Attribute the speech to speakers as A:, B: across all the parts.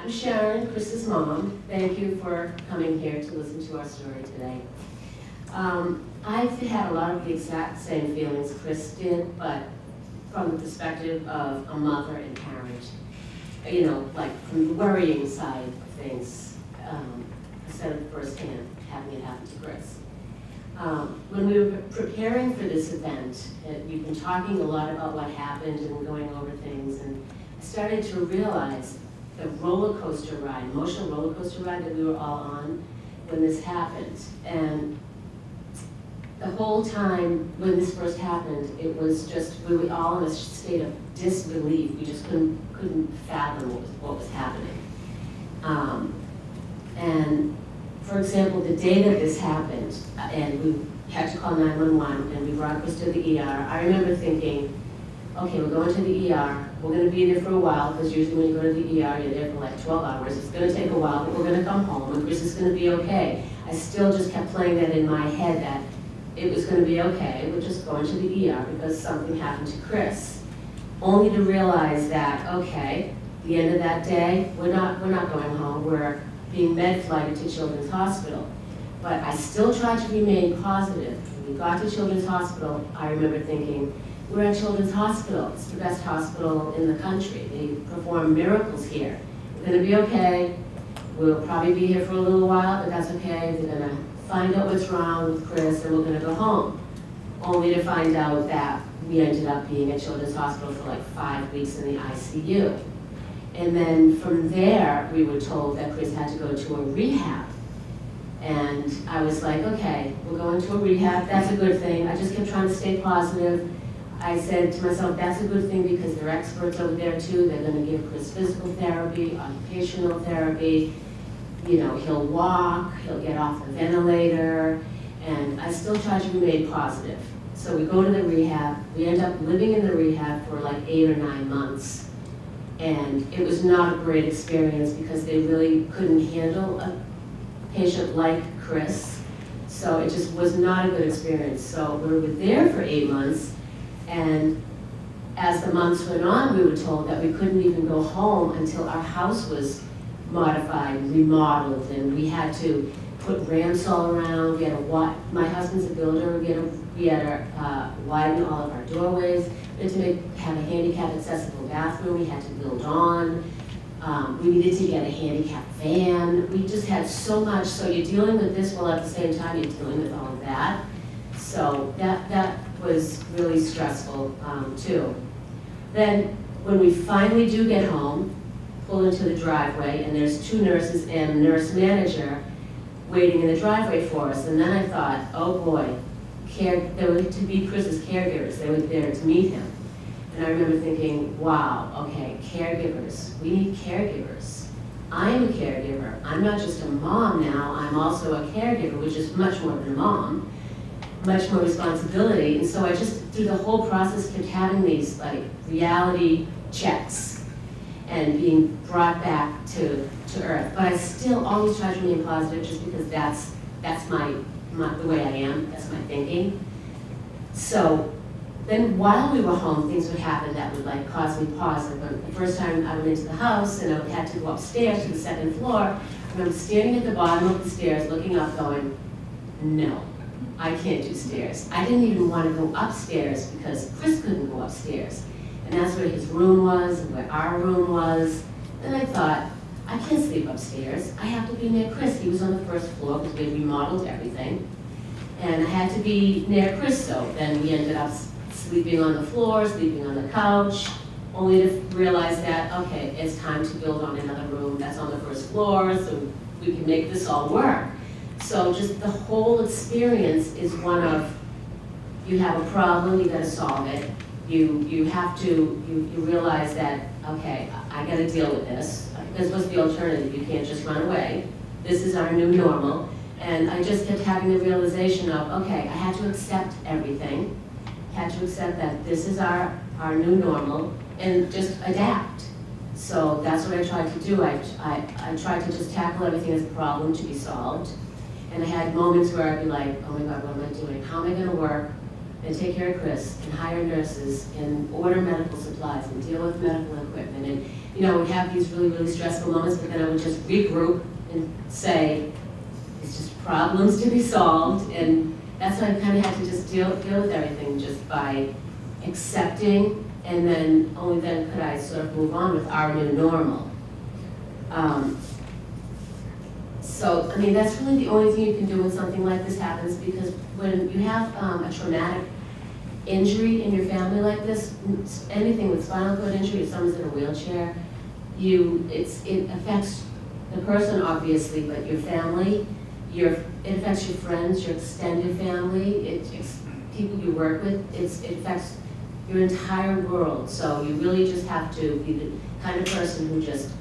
A: I'm Sharon, Chris's mom. Thank you for coming here to listen to our story today. I've had a lot of the exact same feelings Chris did, but from the perspective of a mother and parent. You know, like from the worrying side of things, instead of firsthand having it happen to Chris. When we were preparing for this event, we've been talking a lot about what happened and going over things, and I started to realize the roller coaster ride, emotional roller coaster ride that we were all on when this happened. And the whole time when this first happened, it was just, we were all in a state of disbelief. We just couldn't fathom what was happening. And for example, the day that this happened, and we had to call 911, and we brought Chris to the ER, I remember thinking, okay, we're going to the ER, we're going to be there for a while, because usually when you go to the ER, you're there for like 12 hours. It's going to take a while, but we're going to come home, and Chris is going to be okay. I still just kept playing that in my head that it was going to be okay, we're just going to the ER because something happened to Chris. Only to realize that, okay, the end of that day, we're not going home, we're being med-flighted to Children's Hospital. But I still tried to remain positive. When we got to Children's Hospital, I remember thinking, we're at Children's Hospital. It's the best hospital in the country. They perform miracles here. We're gonna be okay. We'll probably be here for a little while, but that's okay. They're gonna find out what's wrong with Chris and we're gonna go home. Only to find out that we ended up being at Children's Hospital for like 5 weeks in the ICU. And then from there, we were told that Chris had to go to a rehab. And I was like, okay, we're going to a rehab, that's a good thing. I just kept trying to stay positive. I said to myself, that's a good thing because they're experts over there too. They're gonna give Chris physical therapy, occupational therapy. You know, he'll walk, he'll get off the ventilator, and I still try to remain positive. So we go to the rehab, we end up living in the rehab for like 8 or 9 months. And it was not a great experience because they really couldn't handle a patient like Chris. So it just was not a good experience. So we were there for 8 months, and as the months went on, we were told that we couldn't even go home until our house was modified, remodeled, and we had to put ramps all around. We had my husband's a builder. We had to widen all of our doorways. We had to have a handicap accessible bathroom. We had to build on. We needed to get a handicap van. We just had so much. So you're dealing with this while at the same time you're dealing with all of that. So that was really stressful too. Then when we finally do get home, pull into the driveway, and there's 2 nurses and a nurse manager waiting in the driveway for us. And then I thought, oh boy, they were to be Chris's caregivers. They were there to meet him. And I remember thinking, wow, okay, caregivers. We need caregivers. I'm a caregiver. I'm not just a mom now, I'm also a caregiver, which is much more than a mom, much more responsibility. And so I just, through the whole process, kept having these like reality checks and being brought back to earth. But I still always try to remain positive just because that's the way I am, that's my thinking. So then while we were home, things would happen that would like cause me pause. Like the first time I went into the house and I had to go upstairs to the 2nd floor, I remember standing at the bottom of the stairs, looking up going, no, I can't do stairs. I didn't even want to go upstairs because Chris couldn't go upstairs. And that's where his room was and where our room was. Then I thought, I can't sleep upstairs. I have to be near Chris. He was on the 1st floor because we had remodeled everything. And I had to be near Chris, so then we ended up sleeping on the floor, sleeping on the couch, only to realize that, okay, it's time to build on another room that's on the 1st floor, so we can make this all work. So just the whole experience is one of, you have a problem, you gotta solve it. You have to, you realize that, okay, I gotta deal with this. Because what's the alternative? You can't just run away. This is our new normal. And I just kept having the realization of, okay, I had to accept everything. Had to accept that this is our new normal and just adapt. So that's what I tried to do. I tried to just tackle everything as a problem to be solved. And I had moments where I'd be like, oh my God, what am I doing? How am I gonna work and take care of Chris and hire nurses and order medical supplies and deal with medical equipment you know, we'd have these really, really stressful moments, but then I would just regroup and say, it's just problems to be solved, and that's why I kind of had to just deal with everything just by accepting, and then only then could I sort of move on with our new normal. So, I mean, that's really the only thing you can do when something like this happens, because when you have a traumatic injury in your family like this, anything with spinal cord injury, if someone's in a wheelchair, it affects the person obviously, but your family, it affects your friends, your extended family, it's people you work with, it affects your entire world. So you really just have to be the kind of person who just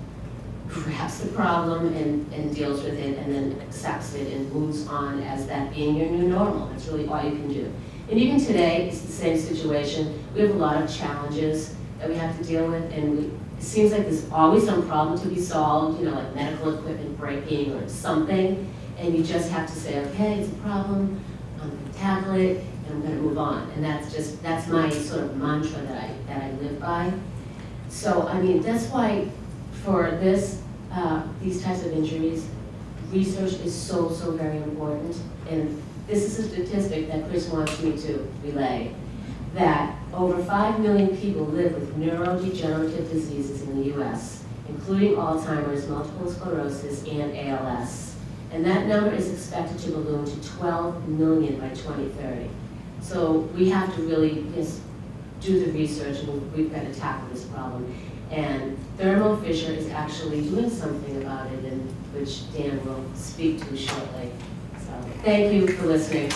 A: grabs the problem and deals with it, and then accepts it and moves on as that being your new normal. That's really all you can do. And even today, it's the same situation. We have a lot of challenges that we have to deal with, and it seems like there's always some problem to be solved, you know, like medical equipment breaking or something, and you just have to say, okay, it's a problem, I'm gonna tackle it, and I'm gonna move on. And that's my sort of mantra that I live by. So, I mean, that's why for these types of injuries, research is so, so very important. And this is a statistic that Chris wants me to relay, that over 5 million people live with neurodegenerative diseases in the US, including Alzheimer's, multiple sclerosis, and ALS. And that number is expected to balloon to 12 million by 2030. So we have to really just do the research, and we've got to tackle this problem. And Thermo Fisher is actually doing something about it, which Dan will speak to shortly. So thank you for listening.